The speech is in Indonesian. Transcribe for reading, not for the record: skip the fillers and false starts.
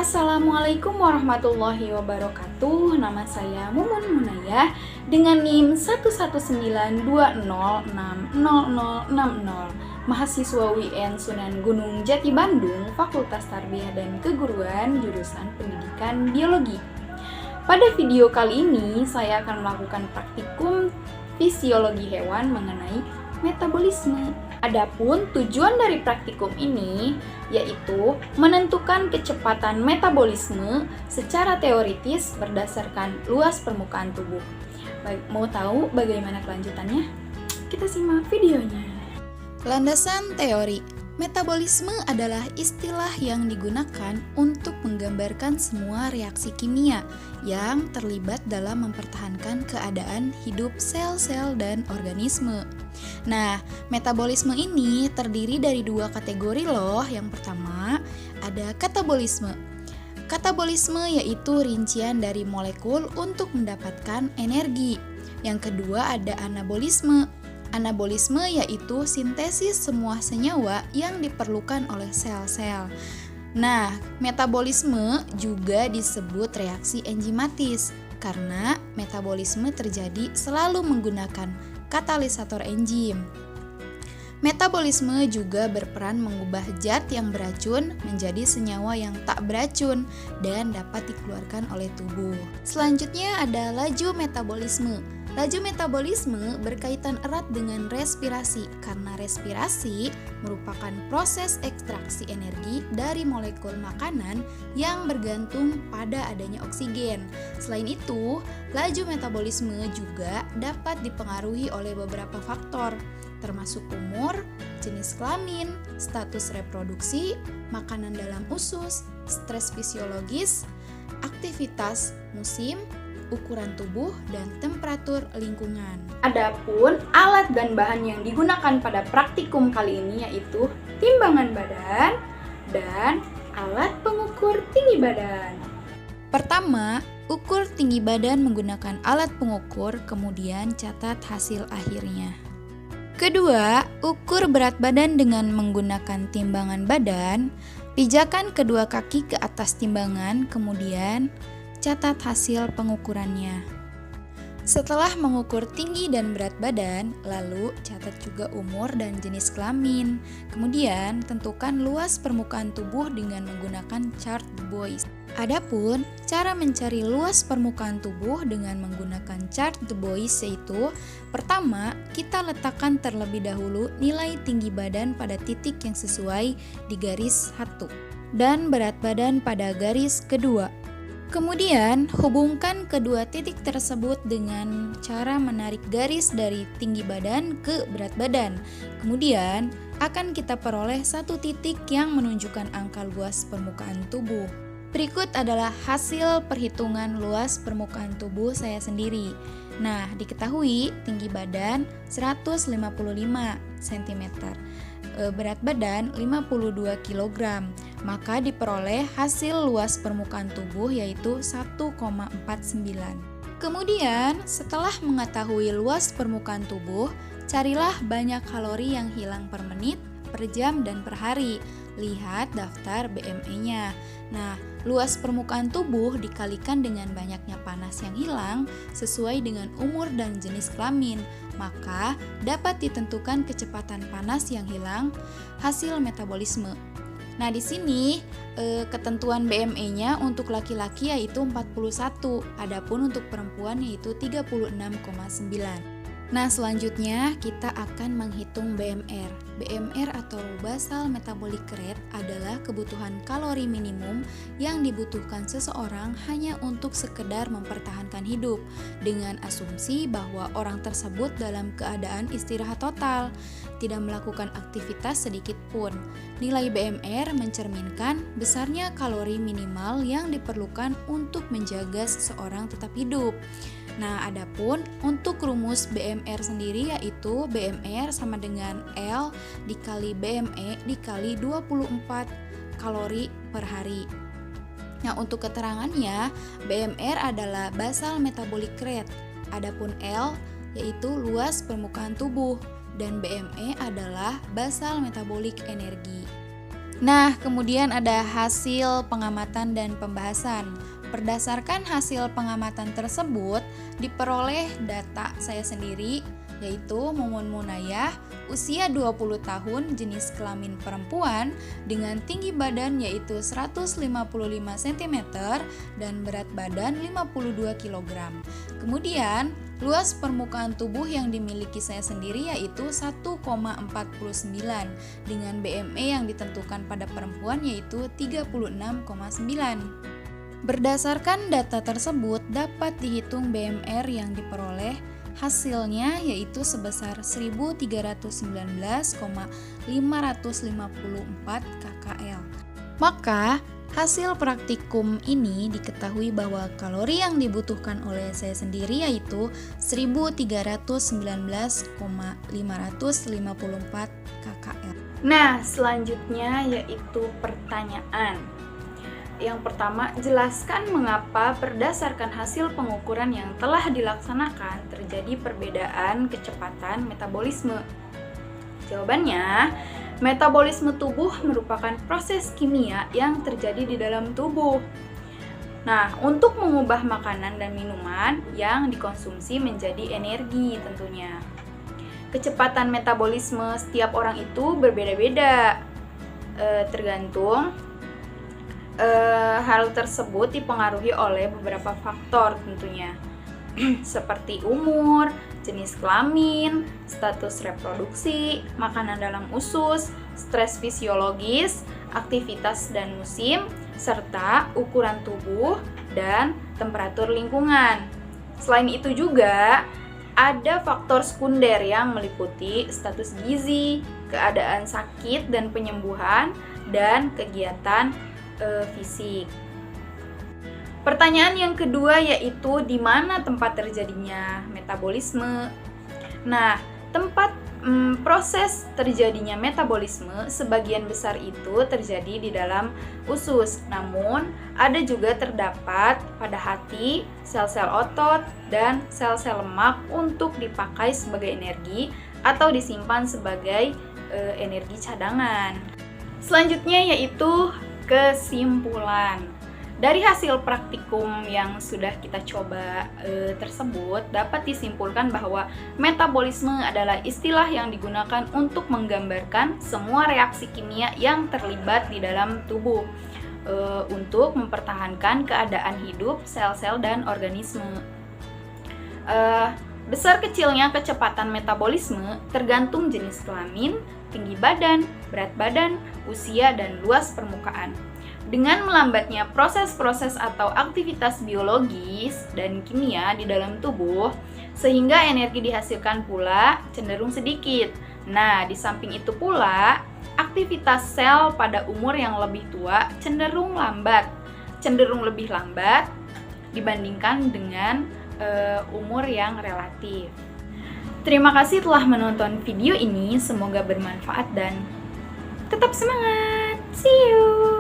Assalamualaikum warahmatullahi wabarakatuh. Nama saya Mumun Munayah dengan NIM 11920600060, mahasiswa WIN Sunan Gunung Jati Bandung, Fakultas Tarbiyah dan Keguruan, jurusan Pendidikan Biologi. Pada video kali ini saya akan melakukan praktikum fisiologi hewan mengenai metabolisme. Adapun tujuan dari praktikum ini yaitu menentukan kecepatan metabolisme secara teoritis berdasarkan luas permukaan tubuh. Mau tahu bagaimana kelanjutannya? Kita simak videonya. Landasan teori. Metabolisme adalah istilah yang digunakan untuk menggambarkan semua reaksi kimia yang terlibat dalam mempertahankan keadaan hidup sel-sel dan organisme. Nah, metabolisme ini terdiri dari dua kategori loh. Yang pertama, ada katabolisme. Katabolisme yaitu rincian dari molekul untuk mendapatkan energi. Yang kedua ada anabolisme. Anabolisme yaitu sintesis semua senyawa yang diperlukan oleh sel-sel. Nah, metabolisme juga disebut reaksi enzimatis karena metabolisme terjadi selalu menggunakan katalisator enzim. Metabolisme juga berperan mengubah zat yang beracun menjadi senyawa yang tak beracun dan dapat dikeluarkan oleh tubuh. Selanjutnya ada laju metabolisme. Laju metabolisme berkaitan erat dengan respirasi karena respirasi merupakan proses ekstraksi energi dari molekul makanan yang bergantung pada adanya oksigen. Selain itu, laju metabolisme juga dapat dipengaruhi oleh beberapa faktor, termasuk umur, jenis kelamin, status reproduksi, makanan dalam usus, stres fisiologis, aktivitas musim, ukuran tubuh, dan temperatur lingkungan. Adapun alat dan bahan yang digunakan pada praktikum kali ini yaitu timbangan badan dan alat pengukur tinggi badan. Pertama, ukur tinggi badan menggunakan alat pengukur, kemudian catat hasil akhirnya. Kedua, ukur berat badan dengan menggunakan timbangan badan, pijakan kedua kaki ke atas timbangan, kemudian catat hasil pengukurannya. Setelah mengukur tinggi dan berat badan, lalu catat juga umur dan jenis kelamin. Kemudian tentukan luas permukaan tubuh dengan menggunakan chart de Bois. Adapun cara mencari luas permukaan tubuh dengan menggunakan chart de Bois yaitu pertama, kita letakkan terlebih dahulu nilai tinggi badan pada titik yang sesuai di garis 1 dan berat badan pada garis kedua. Kemudian, hubungkan kedua titik tersebut dengan cara menarik garis dari tinggi badan ke berat badan. Kemudian, akan kita peroleh satu titik yang menunjukkan angka luas permukaan tubuh. Berikut adalah hasil perhitungan luas permukaan tubuh saya sendiri. Nah, diketahui tinggi badan 155 cm, berat badan 52 kg. Maka diperoleh hasil luas permukaan tubuh yaitu 1,49. Kemudian, setelah mengetahui luas permukaan tubuh, carilah banyak kalori yang hilang per menit, per jam, dan per hari. Lihat daftar BME-nya. Nah, luas permukaan tubuh dikalikan dengan banyaknya panas yang hilang sesuai dengan umur dan jenis kelamin, maka dapat ditentukan kecepatan panas yang hilang hasil metabolisme. Nah, di sini ketentuan BME-nya untuk laki-laki yaitu 41, adapun untuk perempuan yaitu 36,9. Nah, selanjutnya kita akan menghitung BMR. BMR atau basal metabolic rate adalah kebutuhan kalori minimum yang dibutuhkan seseorang hanya untuk sekedar mempertahankan hidup, dengan asumsi bahwa orang tersebut dalam keadaan istirahat total, tidak melakukan aktivitas sedikit pun. Nilai BMR mencerminkan besarnya kalori minimal yang diperlukan untuk menjaga seseorang tetap hidup. Nah, adapun untuk rumus BMR sendiri yaitu BMR sama dengan L dikali BME dikali 24 kalori per hari. Nah, untuk keterangannya, BMR adalah basal metabolic rate, adapun L yaitu luas permukaan tubuh, dan BME adalah basal metabolic energi. Nah, kemudian ada hasil pengamatan dan pembahasan. Berdasarkan hasil pengamatan tersebut, diperoleh data saya sendiri, yaitu Mumun Munayah, usia 20 tahun, jenis kelamin perempuan, dengan tinggi badan yaitu 155 cm dan berat badan 52 kg. Kemudian, luas permukaan tubuh yang dimiliki saya sendiri yaitu 1,49 dengan BMI yang ditentukan pada perempuan yaitu 36,9. Berdasarkan data tersebut dapat dihitung BMR yang diperoleh, hasilnya yaitu sebesar 1319,554 kcal. Maka hasil praktikum ini diketahui bahwa kalori yang dibutuhkan oleh saya sendiri yaitu 1319,554 kcal. Nah, selanjutnya yaitu pertanyaan. Yang pertama, jelaskan mengapa berdasarkan hasil pengukuran yang telah dilaksanakan terjadi perbedaan kecepatan metabolisme. Jawabannya, metabolisme tubuh merupakan proses kimia yang terjadi di dalam tubuh. Nah, untuk mengubah makanan dan minuman yang dikonsumsi menjadi energi tentunya. Kecepatan metabolisme setiap orang itu berbeda-beda, tergantung hal tersebut dipengaruhi oleh beberapa faktor tentunya seperti umur, jenis kelamin, status reproduksi, makanan dalam usus, stres fisiologis, aktivitas dan musim, serta ukuran tubuh dan temperatur lingkungan. Selain itu juga ada faktor sekunder yang meliputi status gizi, keadaan sakit dan penyembuhan, dan kegiatan fisik. Pertanyaan yang kedua yaitu di mana tempat terjadinya metabolisme. Nah, tempat proses terjadinya metabolisme sebagian besar itu terjadi di dalam usus. Namun, ada juga terdapat pada hati, sel-sel otot, dan sel-sel lemak untuk dipakai sebagai energi atau disimpan sebagai energi cadangan. Selanjutnya yaitu kesimpulan. Dari hasil praktikum yang sudah kita coba tersebut dapat disimpulkan bahwa metabolisme adalah istilah yang digunakan untuk menggambarkan semua reaksi kimia yang terlibat di dalam tubuh untuk mempertahankan keadaan hidup sel-sel dan organisme. Besar kecilnya kecepatan metabolisme tergantung jenis kelamin, tinggi badan, berat badan, usia, dan luas permukaan. Dengan melambatnya proses-proses atau aktivitas biologis dan kimia di dalam tubuh, sehingga energi dihasilkan pula cenderung sedikit. Nah, di samping itu pula, aktivitas sel pada umur yang lebih tua cenderung lebih lambat dibandingkan dengan umur yang relatif. Terima kasih telah menonton video ini, semoga bermanfaat dan tetap semangat. See you!